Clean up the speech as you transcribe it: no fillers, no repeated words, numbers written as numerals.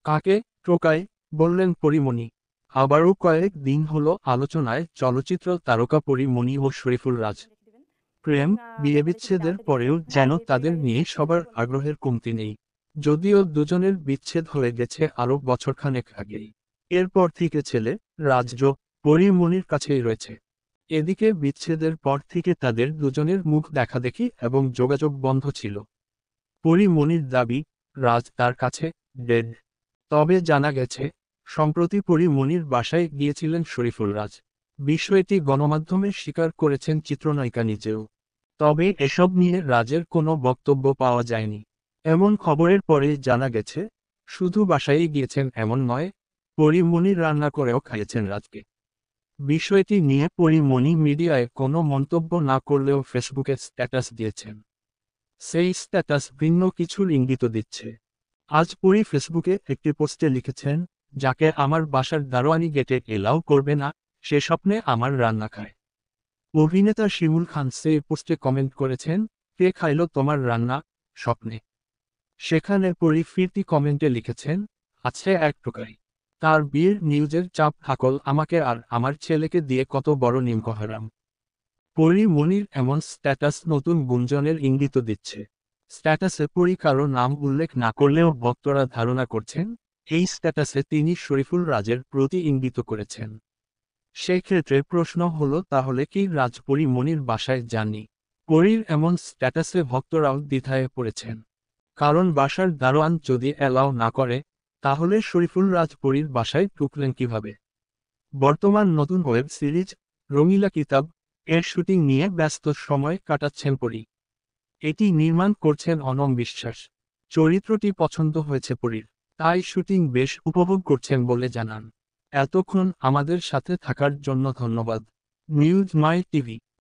কাকে টোকায়, বললেন পরীমণি। আবারও কয়েক দিন হলো আলোচনায় চলচ্চিত্র তারকা পরীমণি ও শরীফুল রাজ। প্রেম, বিয়ে বিচ্ছেদের পরেও যেন তাদের নিয়ে সবার আগ্রহের কমতি নেই। যদিও দুজনের বিচ্ছেদ হয়ে গেছে আরও বছরখানেক আগেই। এরপর থেকে ছেলে রাজ্য পরীমণির কাছেই রয়েছে। এদিকে বিচ্ছেদের পর থেকে তাদের দুজনের মুখ দেখাদেখি এবং যোগাযোগ বন্ধ ছিল। পরীমণির দাবি, রাজ তার কাছে ডেড। তবে জানা গেছে, সম্প্রতি পরীমণির বাসায় গিয়েছিলেন শরীফুল রাজ। বিষয়টি গণমাধ্যমে স্বীকার করেছেন চিত্রনায়িকা নিজেও। তবে এসব নিয়ে রাজের কোনো বক্তব্য পাওয়া যায়নি। এমন খবরের পরে জানা গেছে, শুধু বাসায় গিয়েছেন এমন নয়, পরীমণি রান্না করেও খাইয়েছেন রাজকে। বিষয়টি নিয়ে পরীমণি মিডিয়ায় কোনো মন্তব্য না করলেও ফেসবুকে স্ট্যাটাস দিয়েছেন। সেই স্ট্যাটাস ভিন্ন কিছুর ইঙ্গিত দিচ্ছে। আজ পরী ফেসবুকে একটি পোস্টে লিখেছেন, যাকে আমার বাসার দারোয়ানি গেটে এলাও করবে না, সে স্বপ্নে আমার রান্না খায়। অভিনেতা শিমুল খান সেই পোস্টে কমেন্ট করেছেন, কে খাইলো তোমার রান্না, স্বপ্নে। সেখানে পরী ফিরতি কমেন্টে লিখেছেন, আছে এক টোকাই। তার বিয়ের নিউজের চাপ থাকল আমাকে আর আমার ছেলেকে দিয়ে কত বড় নিমকহারাম। পরীমণির এমন স্ট্যাটাস নতুন গুঞ্জনের ইঙ্গিত দিচ্ছে। স্ট্যাটাসে পরী কারো নাম উল্লেখ না করলেও ভক্তরা ধারণা করছেন, এই স্ট্যাটাসে তিনি শরীফুল রাজের প্রতি ইঙ্গিত করেছেন। সেক্ষেত্রে প্রশ্ন হলো, তাহলে কি রাজ পরীমণির বাসায় যাননি? পরীর এমন স্ট্যাটাসে ভক্তরাও দ্বিধায় পড়েছেন। কারণ বাসার দারোয়ান যদি অ্যালাও না করে, তাহলে শরীফুল রাজ পরীর বাসায় ঢুকলেন কিভাবে? বর্তমান নতুন ওয়েব সিরিজ রঙিলা কিতাব এর শুটিং নিয়ে ব্যস্ত সময় কাটাচ্ছেন পরী। এটি নির্মাণ করছেন অনম বিশ্বাস। চরিত্রটি পছন্দ হয়েছে পরীর, তাই শুটিং বেশ উপভোগ করছেন বলে জানান। এতক্ষণ আমাদের সাথে থাকার জন্য ধন্যবাদ। নিউজ মাই টিভি।